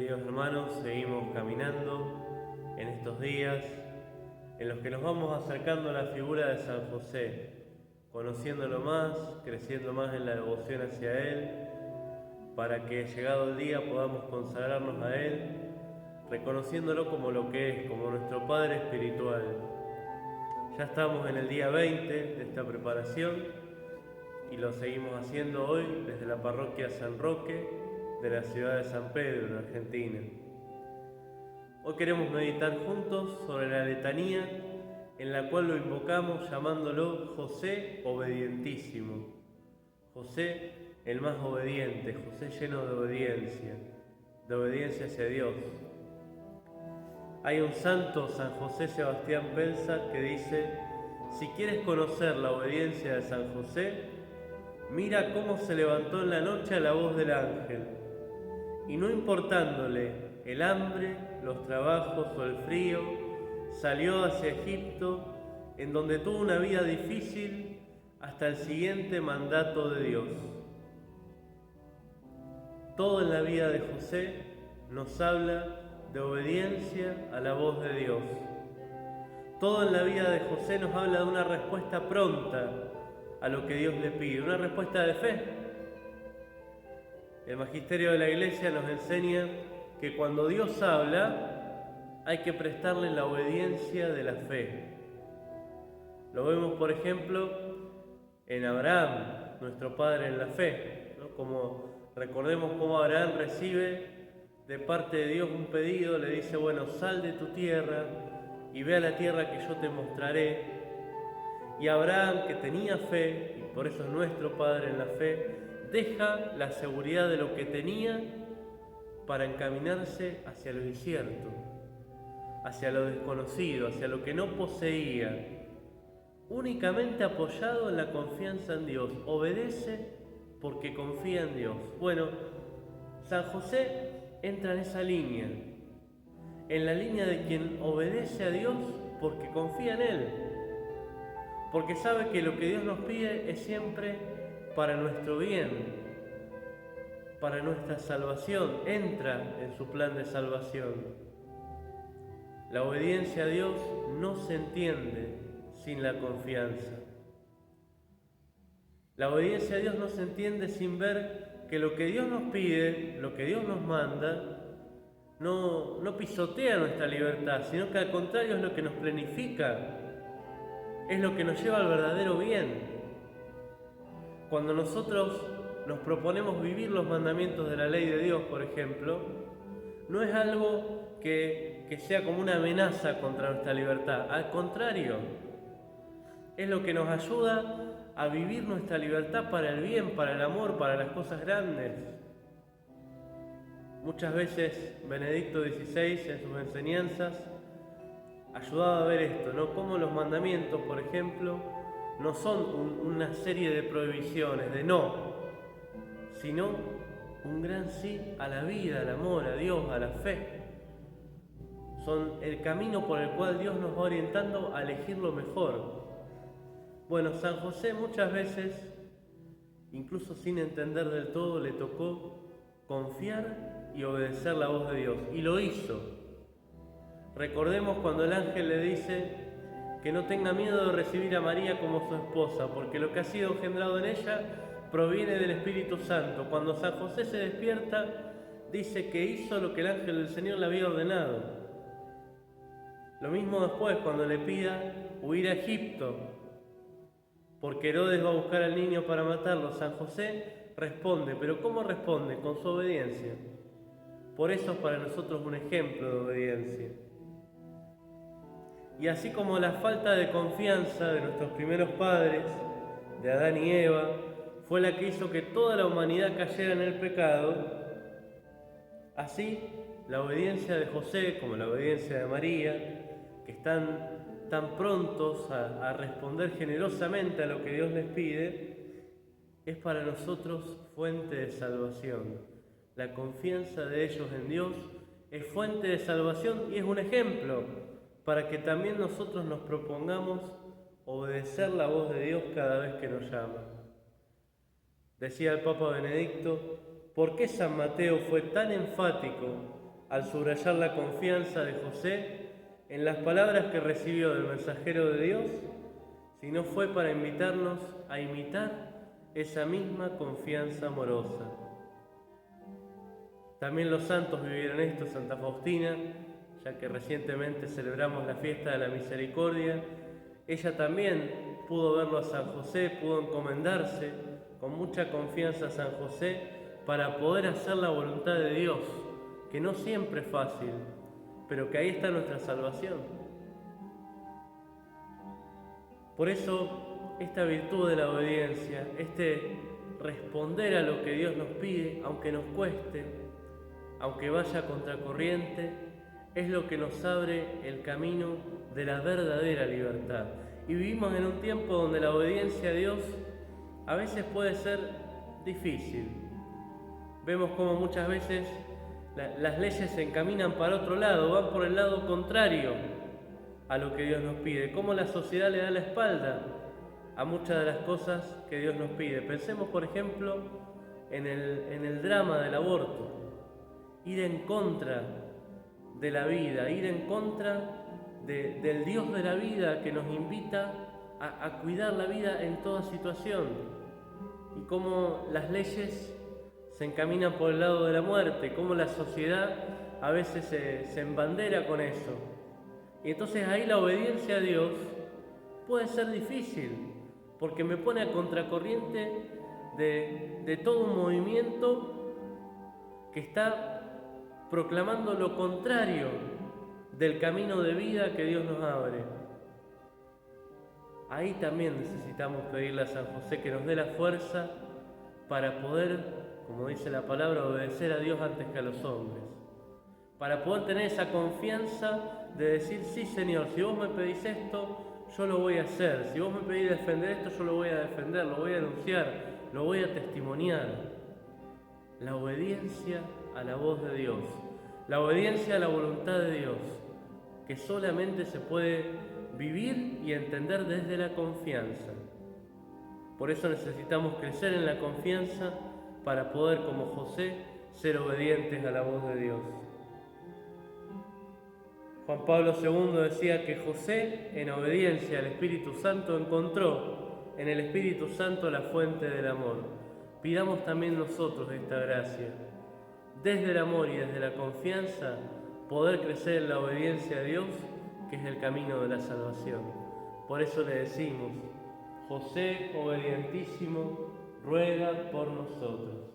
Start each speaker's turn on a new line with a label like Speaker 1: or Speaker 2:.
Speaker 1: Queridos hermanos, seguimos caminando en estos días en los que nos vamos acercando a la figura de San José, conociéndolo más, creciendo más en la devoción hacia Él, para que llegado el día podamos consagrarnos a Él, reconociéndolo como lo que es, como nuestro Padre espiritual. Ya estamos en el día 20 de esta preparación y lo seguimos haciendo hoy desde la parroquia San Roque de la ciudad de San Pedro, en Argentina. Hoy queremos meditar juntos sobre la letanía en la cual lo invocamos llamándolo José obedientísimo. José el más obediente, José lleno de obediencia hacia Dios. Hay un santo, San José Sebastián Belsa, que dice: si quieres conocer la obediencia de San José, mira cómo se levantó en la noche a la voz del ángel, y no importándole el hambre, los trabajos o el frío, salió hacia Egipto, en donde tuvo una vida difícil hasta el siguiente mandato de Dios. Todo en la vida de José nos habla de obediencia a la voz de Dios. Todo en la vida de José nos habla de una respuesta pronta a lo que Dios le pide, una respuesta de fe. El magisterio de la Iglesia nos enseña que cuando Dios habla hay que prestarle la obediencia de la fe. Lo vemos, por ejemplo, en Abraham, nuestro padre en la fe, ¿no? Recordemos cómo Abraham recibe de parte de Dios un pedido, le dice: bueno, sal de tu tierra y ve a la tierra que yo te mostraré. Y Abraham, que tenía fe, y por eso es nuestro padre en la fe, deja la seguridad de lo que tenía para encaminarse hacia lo incierto, hacia lo desconocido, hacia lo que no poseía, únicamente apoyado en la confianza en Dios. Obedece porque confía en Dios. Bueno, San José entra en esa línea, en la línea de quien obedece a Dios porque confía en Él, porque sabe que lo que Dios nos pide es siempre para nuestro bien, para nuestra salvación. Entra en su plan de salvación. La obediencia a Dios no se entiende sin la confianza. La obediencia a Dios no se entiende sin ver que lo que Dios nos pide, lo que Dios nos manda, no pisotea nuestra libertad, sino que al contrario es lo que nos planifica, es lo que nos lleva al verdadero bien. Cuando nosotros nos proponemos vivir los mandamientos de la ley de Dios, por ejemplo, no es algo que sea como una amenaza contra nuestra libertad. Al contrario, es lo que nos ayuda a vivir nuestra libertad para el bien, para el amor, para las cosas grandes. Muchas veces Benedicto XVI en sus enseñanzas ayudaba a ver esto, ¿no? Cómo los mandamientos, por ejemplo, no son una serie de prohibiciones, de no, sino un gran sí a la vida, al amor, a Dios, a la fe. Son el camino por el cual Dios nos va orientando a elegir lo mejor. Bueno, San José muchas veces, incluso sin entender del todo, le tocó confiar y obedecer la voz de Dios, y lo hizo. Recordemos cuando el ángel le dice que no tenga miedo de recibir a María como su esposa, porque lo que ha sido engendrado en ella proviene del Espíritu Santo. Cuando San José se despierta, dice que hizo lo que el ángel del Señor le había ordenado. Lo mismo después, cuando le pida huir a Egipto, porque Herodes va a buscar al niño para matarlo, San José responde. ¿Pero cómo responde? Con su obediencia. Por eso es para nosotros un ejemplo de obediencia. Y así como la falta de confianza de nuestros primeros padres, de Adán y Eva, fue la que hizo que toda la humanidad cayera en el pecado, así la obediencia de José como la obediencia de María, que están tan prontos a responder generosamente a lo que Dios les pide, es para nosotros fuente de salvación. La confianza de ellos en Dios es fuente de salvación y es un ejemplo para que también nosotros nos propongamos obedecer la voz de Dios cada vez que nos llama. Decía el Papa Benedicto: ¿por qué San Mateo fue tan enfático al subrayar la confianza de José en las palabras que recibió del mensajero de Dios, sino fue para invitarnos a imitar esa misma confianza amorosa. También los santos vivieron esto. Santa Faustina, ya que recientemente celebramos la fiesta de la misericordia, ella también pudo verlo a San José, pudo encomendarse con mucha confianza a San José para poder hacer la voluntad de Dios, que no siempre es fácil, pero que ahí está nuestra salvación. Por eso, esta virtud de la obediencia, este responder a lo que Dios nos pide, aunque nos cueste, aunque vaya a contracorriente, es lo que nos abre el camino de la verdadera libertad. Y vivimos en un tiempo donde la obediencia a Dios a veces puede ser difícil. Vemos como muchas veces las leyes se encaminan para otro lado, van por el lado contrario a lo que Dios nos pide, cómo la sociedad le da la espalda a muchas de las cosas que Dios nos pide. Pensemos, por ejemplo, en el drama del aborto, ir en contra de la vida, ir en contra del Dios de la vida que nos invita a cuidar la vida en toda situación, y cómo las leyes se encaminan por el lado de la muerte, cómo la sociedad a veces se embandera con eso. Y entonces ahí la obediencia a Dios puede ser difícil, porque me pone a contracorriente de todo un movimiento que está proclamando lo contrario del camino de vida que Dios nos abre. Ahí también necesitamos pedirle a San José que nos dé la fuerza para poder, como dice la palabra, obedecer a Dios antes que a los hombres. Para poder tener esa confianza de decir, sí Señor, si vos me pedís esto, yo lo voy a hacer. Si vos me pedís defender esto, yo lo voy a defender, lo voy a denunciar, lo voy a testimoniar. La obediencia a la voz de Dios, la obediencia a la voluntad de Dios, que solamente se puede vivir y entender desde la confianza. Por eso necesitamos crecer en la confianza para poder, como José, ser obedientes a la voz de Dios. Juan Pablo II decía que José, en obediencia al Espíritu Santo, encontró en el Espíritu Santo la fuente del amor. Pidamos también nosotros esta gracia, desde el amor y desde la confianza, poder crecer en la obediencia a Dios, que es el camino de la salvación. Por eso le decimos, José, obedientísimo, ruega por nosotros.